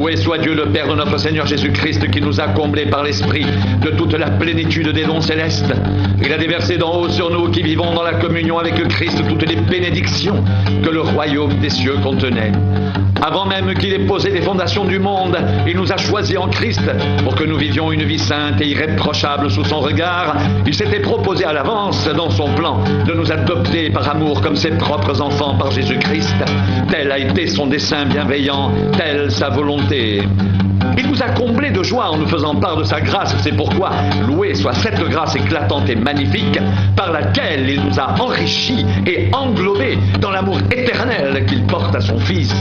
Loué soit Dieu le Père de notre Seigneur Jésus-Christ qui nous a comblés par l'Esprit de toute la plénitude des dons célestes. Il a déversé d'en haut sur nous qui vivons dans la communion avec le Christ toutes les bénédictions que le royaume des cieux contenait. Avant même qu'il ait posé les fondations du monde, il nous a choisis en Christ pour que nous vivions une vie sainte et irréprochable sous son regard. Il s'était proposé à l'avance dans son plan de nous adopter par amour comme ses propres enfants par Jésus-Christ. Tel a été son dessein bienveillant, telle sa volonté. Il nous a comblés de joie en nous faisant part de sa grâce. C'est pourquoi, loué soit cette grâce éclatante et magnifique par laquelle il nous a enrichis et englobés dans l'amour éternel qu'il porte à son Fils.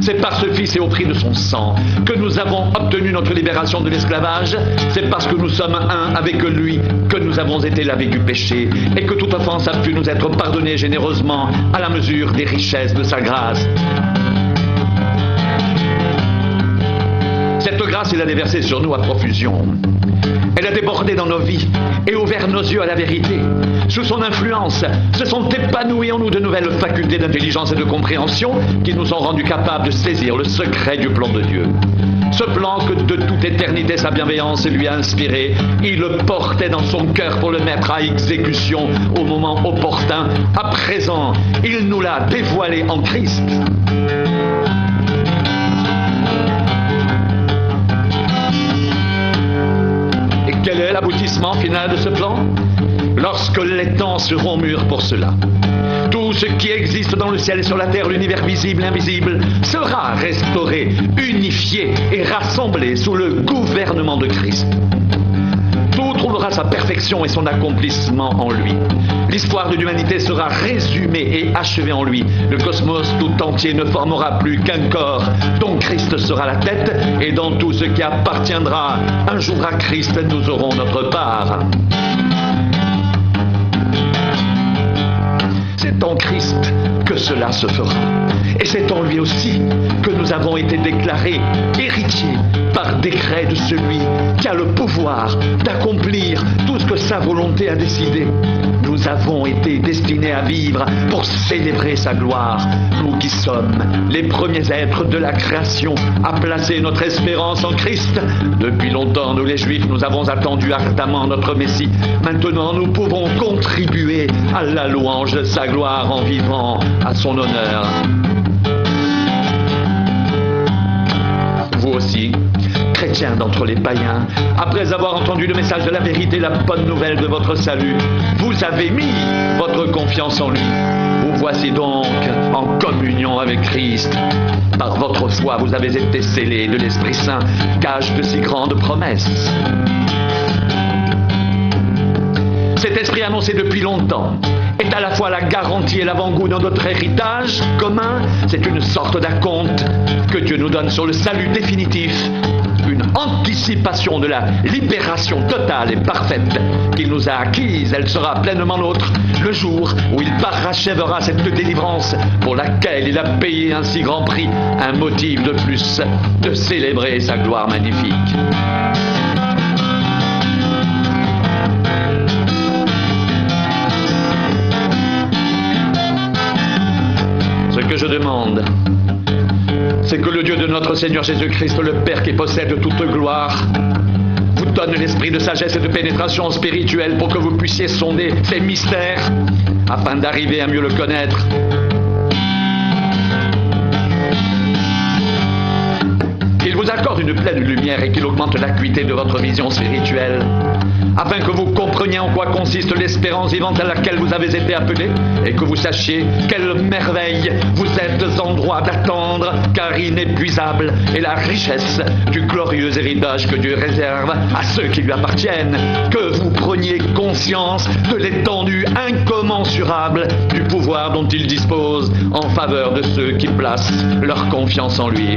C'est par ce Fils et au prix de son sang que nous avons obtenu notre libération de l'esclavage. C'est parce que nous sommes un avec lui que nous avons été lavés du péché et que toute offense a pu nous être pardonnée généreusement à la mesure des richesses de sa grâce. Cette grâce, il a déversée sur nous à profusion. Elle a débordé dans nos vies et ouvert nos yeux à la vérité. Sous son influence, se sont épanouies en nous de nouvelles facultés d'intelligence et de compréhension qui nous ont rendus capables de saisir le secret du plan de Dieu. Ce plan que de toute éternité sa bienveillance lui a inspiré, il le portait dans son cœur pour le mettre à exécution au moment opportun. À présent, il nous l'a dévoilé en Christ. Quel est l'aboutissement final de ce plan? Lorsque les temps seront mûrs pour cela. Tout ce qui existe dans le ciel et sur la terre, l'univers visible et invisible, sera restauré, unifié et rassemblé sous le gouvernement de Christ. Tout trouvera sa perfection et son accomplissement en lui. L'histoire de l'humanité sera résumée et achevée en lui. Le cosmos tout entier ne formera plus qu'un corps dont Christ sera la tête, et dans tout ce qui appartiendra un jour à Christ, nous aurons notre part. C'est en Christ que cela se fera. Et c'est en lui aussi que nous avons été déclarés héritiers par décret de celui qui a le pouvoir d'accomplir tout ce que sa volonté a décidé. Nous avons été destinés à vivre pour célébrer sa gloire. Nous qui sommes les premiers êtres de la création à placer notre espérance en Christ. Depuis longtemps, nous les Juifs, nous avons attendu ardemment notre Messie. Maintenant, nous pouvons contribuer à la louange de sa gloire en vivant à son honneur. Vous aussi, chrétiens d'entre les païens, après avoir entendu le message de la vérité, la bonne nouvelle de votre salut, vous avez mis votre confiance en lui. Vous voici donc en communion avec Christ. Par votre foi, vous avez été scellés de l'Esprit Saint, gage de si grandes promesses. Cet esprit annoncé depuis longtemps est à la fois la garantie et l'avant-goût de notre héritage commun. C'est une sorte d'acompte que Dieu nous donne sur le salut définitif, une anticipation de la libération totale et parfaite qu'il nous a acquise. Elle sera pleinement nôtre le jour où il parachèvera cette délivrance pour laquelle il a payé un si grand prix, un motif de plus de célébrer sa gloire magnifique. Ce que je demande, c'est que le Dieu de notre Seigneur Jésus-Christ, le Père qui possède toute gloire, vous donne l'esprit de sagesse et de pénétration spirituelle pour que vous puissiez sonder ces mystères afin d'arriver à mieux le connaître. Qu'il vous accorde une pleine lumière et qu'il augmente l'acuité de votre vision spirituelle, afin que vous compreniez en quoi consiste l'espérance vivante à laquelle vous avez été appelés, et que vous sachiez quelle merveille vous êtes en droit d'attendre, car inépuisable est la richesse du glorieux héritage que Dieu réserve à ceux qui lui appartiennent. Que vous preniez conscience de l'étendue incommensurable du pouvoir dont il dispose en faveur de ceux qui placent leur confiance en lui.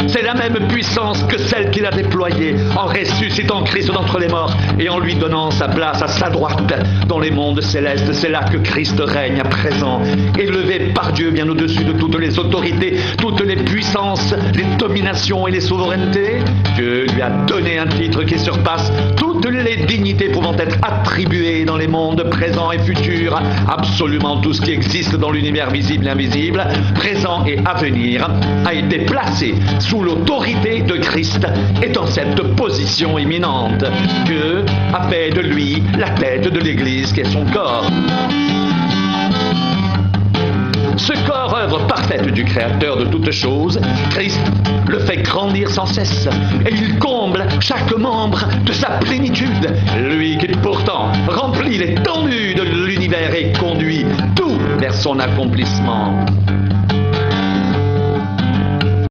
C'est la même puissance que celle qu'il a déployée en ressuscitant Christ d'entre les morts et en lui donnant sa place à sa droite dans les mondes célestes. C'est là que Christ règne à présent, élevé par Dieu bien au-dessus de toutes les autorités, toutes les puissances, les dominations et les souverainetés. Dieu lui a donné un titre qui surpasse toutes les dignités pouvant être attribuées dans les mondes présents et futurs. Absolument tout ce qui existe dans l'univers visible et invisible, présent et à venir, a été placé sous l'autorité de Christ et dans cette position imminente. Dieu a fait de lui la tête de l'Église qui est son corps. Ce corps, œuvre parfaite du Créateur de toutes choses, Christ le fait grandir sans cesse et il comble chaque membre de sa plénitude. Lui qui pourtant remplit l'étendue de l'univers et conduit tout vers son accomplissement.